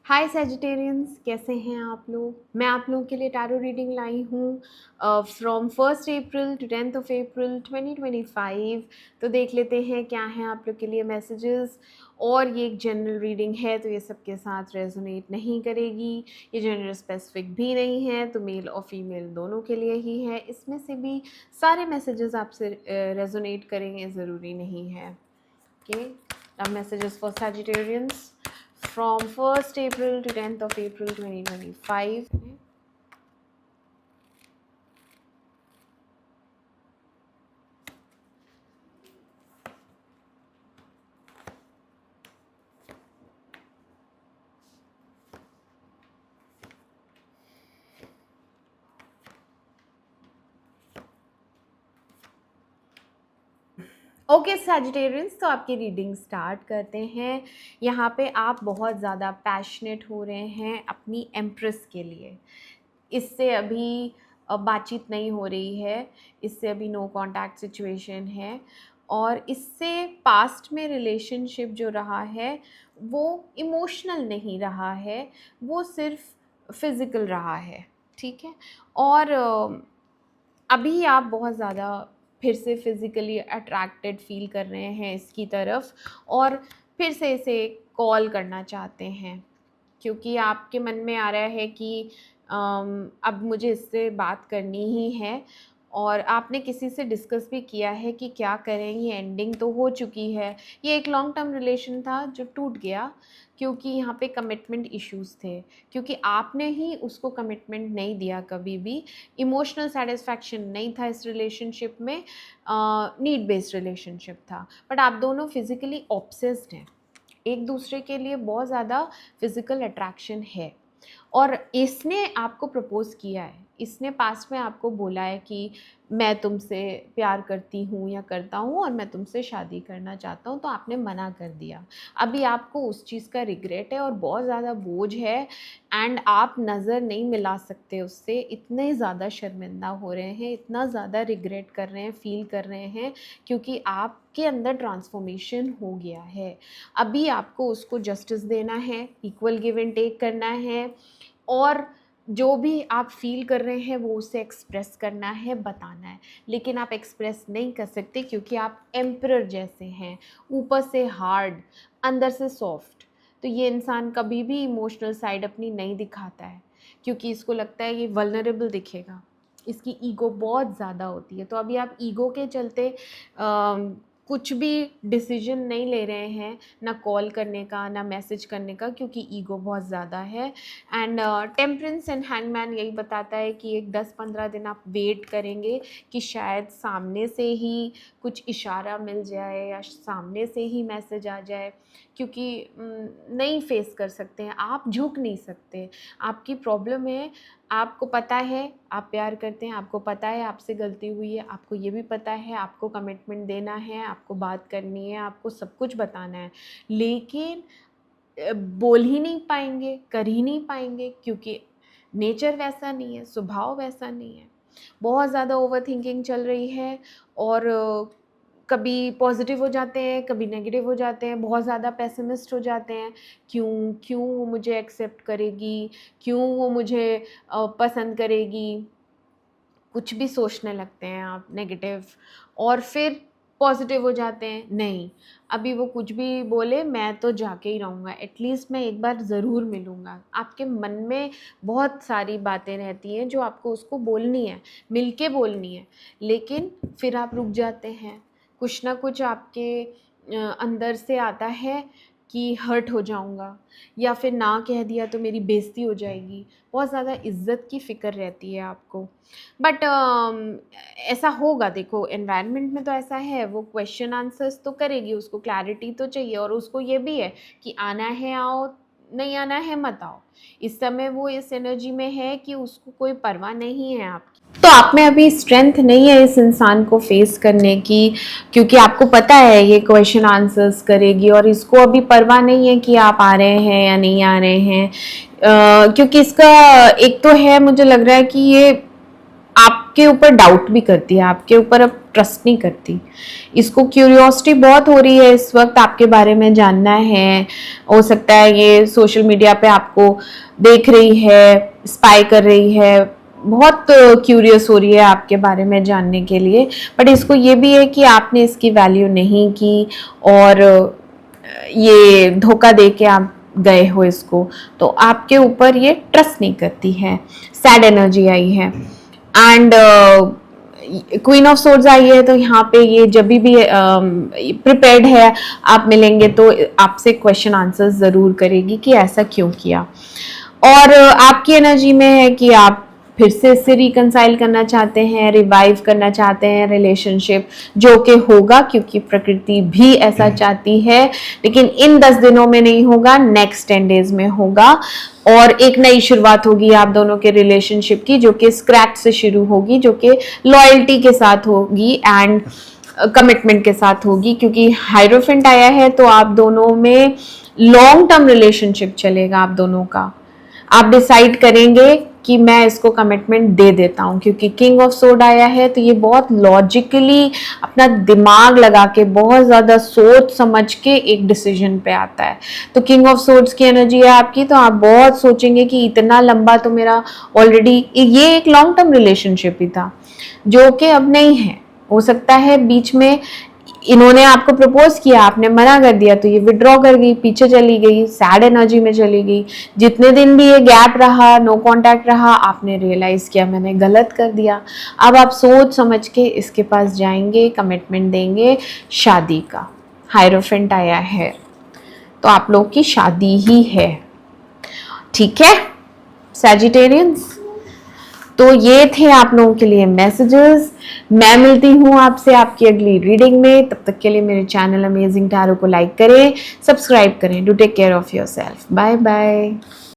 हाय Sagittarians, कैसे हैं आप लोग। मैं आप लोगों के लिए टैरो रीडिंग लाई हूँ फ्रॉम 1 अप्रैल टू 10 अप्रैल 2025। तो देख लेते हैं क्या हैं आप लोग के लिए मैसेजेस। और ये एक जनरल रीडिंग है तो ये सबके साथ रेजोनेट नहीं करेगी। ये जेंडर स्पेसिफिक भी नहीं है, तो मेल और फीमेल दोनों के लिए ही है। इसमें से भी सारे मैसेजेस आपसे रेजोनेट करेंगे, ज़रूरी नहीं है। ओके, अब messages for Sagittarians from 1st April to 10th of April 2025. Okay Sagittarians, तो आपकी रीडिंग स्टार्ट करते हैं। यहाँ पे आप बहुत ज़्यादा पैशनेट हो रहे हैं अपनी एम्प्रेस के लिए। इससे अभी बातचीत नहीं हो रही है, इससे अभी नो कांटेक्ट सिचुएशन है। और इससे पास्ट में रिलेशनशिप जो रहा है वो इमोशनल नहीं रहा है, वो सिर्फ फिज़िकल रहा है। ठीक है। और अभी आप बहुत ज़्यादा फिर से फिज़िकली अट्रैक्टेड फील कर रहे हैं इसकी तरफ, और फिर से इसे कॉल करना चाहते हैं, क्योंकि आपके मन में आ रहा है कि अब मुझे इससे बात करनी ही है। और आपने किसी से डिस्कस भी किया है कि क्या करें, ये एंडिंग तो हो चुकी है। ये एक लॉन्ग टर्म रिलेशन था जो टूट गया, क्योंकि यहाँ पे कमिटमेंट इश्यूज़ थे, क्योंकि आपने ही उसको कमिटमेंट नहीं दिया कभी भी। इमोशनल सेटिस्फैक्शन नहीं था इस रिलेशनशिप में, नीड बेस्ड रिलेशनशिप था। बट आप दोनों फिज़िकली ऑब्सेस्ड हैं, एक दूसरे के लिए बहुत ज़्यादा फिज़िकल अट्रैक्शन है। और इसने आपको प्रपोज़ किया है, इसने पास्ट में आपको बोला है कि मैं तुमसे प्यार करती हूँ या करता हूँ और मैं तुमसे शादी करना चाहता हूँ, तो आपने मना कर दिया। अभी आपको उस चीज़ का रिग्रेट है और बहुत ज़्यादा बोझ है, एंड आप नज़र नहीं मिला सकते उससे। इतने ज़्यादा शर्मिंदा हो रहे हैं, इतना ज़्यादा रिग्रेट कर रहे हैं, फील कर रहे हैं, क्योंकि आपके अंदर ट्रांसफॉर्मेशन हो गया है। अभी आपको उसको जस्टिस देना है, इक्वल गिव एंड टेक करना है, और जो भी आप फील कर रहे हैं वो उसे एक्सप्रेस करना है, बताना है। लेकिन आप एक्सप्रेस नहीं कर सकते क्योंकि आप एम्परर जैसे हैं, ऊपर से हार्ड, अंदर से सॉफ्ट। तो ये इंसान कभी भी इमोशनल साइड अपनी नहीं दिखाता है, क्योंकि इसको लगता है ये वल्नरेबल दिखेगा। इसकी ईगो बहुत ज़्यादा होती है। तो अभी आप ईगो के चलते कुछ भी डिसीजन नहीं ले रहे हैं, ना कॉल करने का ना मैसेज करने का, क्योंकि ईगो बहुत ज़्यादा है। एंड टेम्परेंस एंड हैंगमैन यही बताता है कि एक 10-15 दिन आप वेट करेंगे कि शायद सामने से ही कुछ इशारा मिल जाए या सामने से ही मैसेज आ जाए, क्योंकि नहीं फेस कर सकते हैं आप, झुक नहीं सकते। आपकी प्रॉब्लम है, आपको पता है आप प्यार करते हैं, आपको पता है आपसे गलती हुई है, आपको ये भी पता है आपको कमिटमेंट देना है, आपको बात करनी है, आपको सब कुछ बताना है, लेकिन बोल ही नहीं पाएंगे, कर ही नहीं पाएंगे, क्योंकि नेचर वैसा नहीं है, स्वभाव वैसा नहीं है। बहुत ज़्यादा ओवर थिंकिंग चल रही है, और कभी पॉजिटिव हो जाते हैं, कभी नेगेटिव हो जाते हैं, बहुत ज़्यादा पेसिमिस्ट हो जाते हैं। क्यों क्यों वो मुझे एक्सेप्ट करेगी, क्यों वो मुझे पसंद करेगी, कुछ भी सोचने लगते हैं आप नेगेटिव। और फिर पॉजिटिव हो जाते हैं, नहीं अभी वो कुछ भी बोले मैं तो जाके ही रहूँगा, एटलीस्ट मैं एक बार ज़रूर मिलूँगा। आपके मन में बहुत सारी बातें रहती हैं जो आपको उसको बोलनी है, मिल के बोलनी है, लेकिन फिर आप रुक जाते हैं। कुछ ना कुछ आपके अंदर से आता है कि हर्ट हो जाऊँगा, या फिर ना कह दिया तो मेरी बेइज्जती हो जाएगी। बहुत ज़्यादा इज़्ज़त की फ़िक्र रहती है आपको। बट ऐसा होगा, देखो एनवायरनमेंट में तो ऐसा है, वो क्वेश्चन आंसर्स तो करेगी, उसको क्लैरिटी तो चाहिए, और उसको ये भी है कि आना है आओ, नहीं आना है मत आओ। इस समय वो इस एनर्जी में है कि उसको कोई परवाह नहीं है आपकी। तो आप में अभी स्ट्रेंथ नहीं है इस इंसान को फेस करने की, क्योंकि आपको पता है ये क्वेश्चन आंसर्स करेगी, और इसको अभी परवाह नहीं है कि आप आ रहे हैं या नहीं आ रहे हैं। क्योंकि इसका एक तो है, मुझे लग रहा है कि ये आपके ऊपर डाउट भी करती है, आपके ऊपर अब ट्रस्ट नहीं करती। इसको क्यूरियोसिटी बहुत हो रही है इस वक्त, आपके बारे में जानना है। हो सकता है ये सोशल मीडिया पे आपको देख रही है, स्पाई कर रही है, बहुत क्यूरियस हो रही है आपके बारे में जानने के लिए। बट इसको ये भी है कि आपने इसकी वैल्यू नहीं की और ये धोखा दे के आप गए हो इसको, तो आपके ऊपर ये ट्रस्ट नहीं करती है। सैड एनर्जी आई है एंड क्वीन ऑफ सोर्ड्स आई है, तो यहाँ पे ये जब भी प्रिपेयर्ड है आप मिलेंगे तो आपसे क्वेश्चन आंसर जरूर करेगी कि ऐसा क्यों किया। और आपकी एनर्जी में है कि आप फिर से इससे रिकंसाइल करना चाहते हैं, रिवाइव करना चाहते हैं रिलेशनशिप, जो कि होगा क्योंकि प्रकृति भी ऐसा चाहती है, लेकिन इन 10 दिनों में नहीं होगा, नेक्स्ट 10 डेज में होगा और एक नई शुरुआत होगी आप दोनों के रिलेशनशिप की, जो कि स्क्रैच से शुरू होगी, जो कि लॉयल्टी के साथ होगी एंड कमिटमेंट के साथ होगी। क्योंकि हाइरोफेंट आया है तो आप दोनों में लॉन्ग टर्म रिलेशनशिप चलेगा आप दोनों का। आप डिसाइड करेंगे कि मैं इसको कमिटमेंट दे देता हूँ, क्योंकि किंग ऑफ सोर्ड आया है तो ये बहुत लॉजिकली अपना दिमाग लगा के बहुत ज़्यादा सोच समझ के एक डिसीजन पे आता है। तो किंग ऑफ सोर्ड्स की एनर्जी है आपकी, तो आप बहुत सोचेंगे कि इतना लंबा तो मेरा ऑलरेडी, ये एक लॉन्ग टर्म रिलेशनशिप ही था जो कि अब नहीं है। हो सकता है बीच में इन्होंने आपको प्रपोज किया, आपने मना कर दिया, तो ये विड्रॉ कर गई, पीछे चली गई, सैड एनर्जी में चली गई। जितने दिन भी ये गैप रहा, नो कांटेक्ट रहा, आपने रियलाइज किया मैंने गलत कर दिया। अब आप सोच समझ के इसके पास जाएंगे, कमिटमेंट देंगे शादी का। हायरोफेंट आया है तो आप लोग की शादी ही है, ठीक है सैजिटेरियंस। तो ये थे आप लोगों के लिए मैसेजेस। मैं मिलती हूँ आपसे आपकी अगली रीडिंग में। तब तक के लिए मेरे चैनल अमेजिंग टैरो को लाइक करें, सब्सक्राइब करें। Do take care of yourself. Bye bye.